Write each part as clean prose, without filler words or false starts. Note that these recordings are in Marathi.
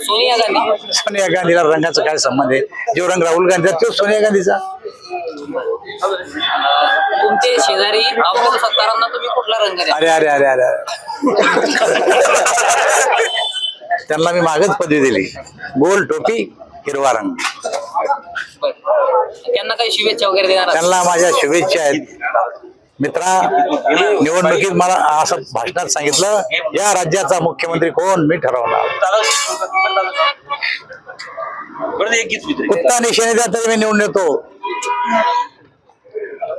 सोनिया गांधीला रंगाचा काय संबंध आहे? जो रंग राहुल गांधीचा तो सोनिया गांधीचा. तुमचे शेजारी अब्दुल सत्तारांना तुम्ही कुठला रंग द्या? अरे अरे अरे अरे त्यांना मी मागच पदवी दिली. गोल टोपी हिरवा रंग. त्यांना काही शुभेच्छा वगैरे देणार? त्यांना माझ्या शुभेच्छा आहेत. मित्रा, निवडणुकीत मला असं भाषणात सांगितलं, या राज्याचा मुख्यमंत्री कोण मी ठरवणार. कुत्ता निशाणे द्या तरी मी निवडून येतो.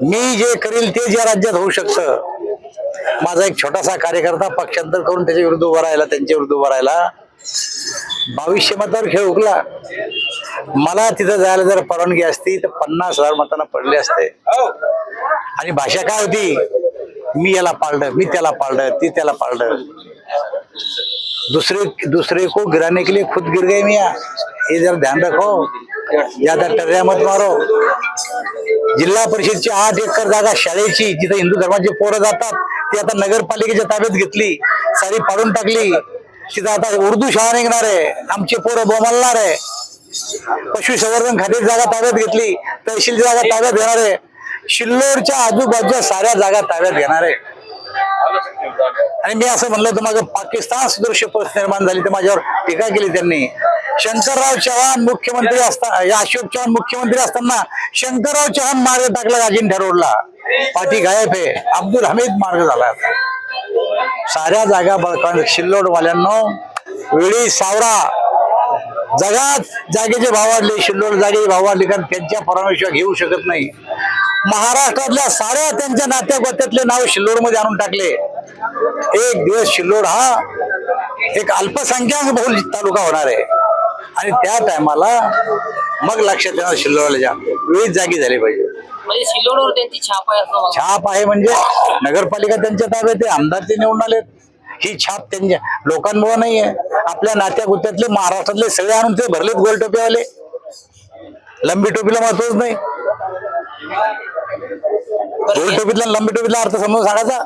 मी जे करील ते ज्या राज्यात होऊ शकतं. माझा एक छोटासा कार्यकर्ता पक्षांतर करून त्याच्या विरुद्ध उभा राहिला, त्यांच्या विरुद्ध उभा राहिला. 2200 मतावर खेळ उकला. मला तिथं जायला जर परवानगी असती तर 50,000 मतांना पडले असते. आणि भाषा काय होती? मी याला पाळलं, मी त्याला पाळलं, ती त्याला पाळलं. दूसरे को गिराने के लिए खुद गिर गए मियां, हे जरा ध्यान रखो. ज्यादा टर्या मत मारो. जिल्हा परिषदची 8 एकर जागा शाळेची जिथे हिंदू धर्माचे पोरं जातात ती आता नगरपालिकेच्या ताब्यात घेतली, सारी पाडून टाकली. तिथं आता उर्दू शाळा निघणार आहे, आमचे पोरं बोंबलणार आहे. पशुसंवर्धन खात्याची जागा ताब्यात घेतली, तहसीलची जागा ताब्यात घेणार आहे. शिल्लोडच्या आजूबाजूच्या साऱ्या जागा ताब्यात घेणार आहे. आणि मी असं म्हणलं तर माझं पाकिस्तान सदृश्य परिस्थिती निर्माण झाली तर माझ्यावर टीका केली त्यांनी. शंकरराव चव्हाण मुख्यमंत्री असताना, अशोक चव्हाण मुख्यमंत्री असताना शंकरराव चव्हाण मार्ग टाकला अजिंठा रोडला. पाठी गायब आहे. अब्दुल हमीद मार्ग झाला. साऱ्या जागा बळकावून शिल्लोडवाल्यांनो, वेळी सावरा. जगात जागेचे भाव वाढले, शिल्लोड जागेचे भाव वाढले, कारण त्यांच्या परवानगीशिवाय घेऊ शकत नाही. महाराष्ट्रातल्या साऱ्या त्यांच्या नात्या गोत्यातले नाव शिल्लोड मध्ये आणून टाकले. एक दिवस शिल्लोड हा एक अल्पसंख्याक बहुल तालुका होणार आहे. आणि त्या टायमाला मग लक्षात येणार शिल्लोडला वेळीच जागी झाली पाहिजे. म्हणजे सिल्लोडवर त्यांची छाप आहे असं? छाप आहे म्हणजे नगरपालिका त्यांच्या ताब्यात आहे, आमदार ते निवडून आलेत. ही छाप त्यांच्या लोकांमुळे नाही आहे. आपल्या नात्या गुत्यातले महाराष्ट्रातले सगळे आणून ते भरलेत गोल टोपीवाले. लंबी टोपीला महत्वच नाही. गोल टोपीतला लंबी टोपीतला अर्थ समजून सांगायचा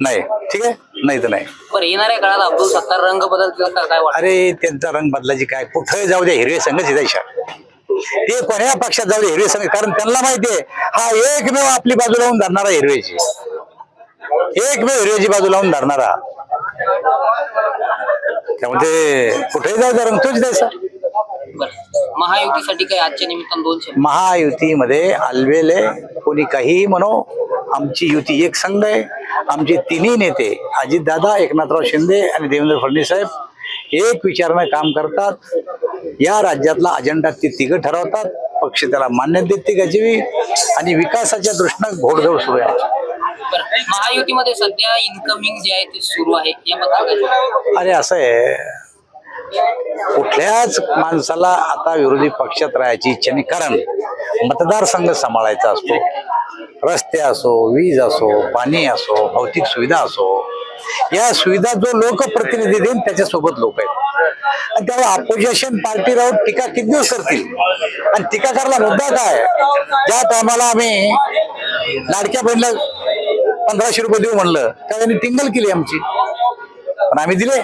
नाही. ठीक आहे, नाही तर नाही. पण येणाऱ्या काळात अब्दुल सत्तार रंग बदलतील का काय वाटतं? अरे त्यांचा रंग बदलायची काय, कुठे जाऊ द्या, हिरवे संघच जायच्या. ते कोण्या पक्षात जाऊ दे हिरवे संघ, कारण त्यांना माहितीये हा एकमेव आपली बाजू लावून धरणारा हिरवेची, एकमेव हिरवेची बाजू लावून धरणारा. त्यामुळे कुठेही जाऊ द्या, रंग तोच द्यायचा. महायुतीसाठी काय आजच्या निमित्तानं 2 शब्द? महायुतीमध्ये आलवेले कोणी काहीही म्हणो, आमची युती एक संघ आहे. आमचे तिन्ही नेते अजितदादा, एकनाथराव शिंदे आणि देवेंद्र फडणवीस साहेब एक विचाराने काम करतात. या राज्यातला अजेंडा ते तिघं ठरवतात. पक्ष त्याला मान्यता देते तिघाची, आणि विकासाच्या दृष्टीने घोडदौड सुरू आहे. महायुतीमध्ये सध्या इन्कमिंग जे आहे ते सुरू आहे, याबद्दल? अरे असं आहे, कुठल्याच माणसाला आता विरोधी पक्षात राहायची इच्छा नाही, कारण मतदारसंघ सांभाळायचा असतो. रस्ते असो, वीज असो, पाणी असो, भौतिक सुविधा असो, या सुविधा जो लोकप्रतिनिधी देईन त्याच्यासोबत लोक आहेत. आणि त्यामुळे अपोजिशन पार्टी राहून टीका किती दिवस करतील? आणि टीका करायला मुद्दा काय? ज्या टायमाला आम्ही लाडक्या बहिणीला 1500 रुपये देऊ म्हणलं त्या त्यांनी टिंगल केली आमची, पण आम्ही दिले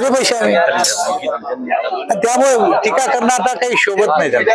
पैसे आम्ही. त्यामुळे टीका करणं आता काही शोभत नाही.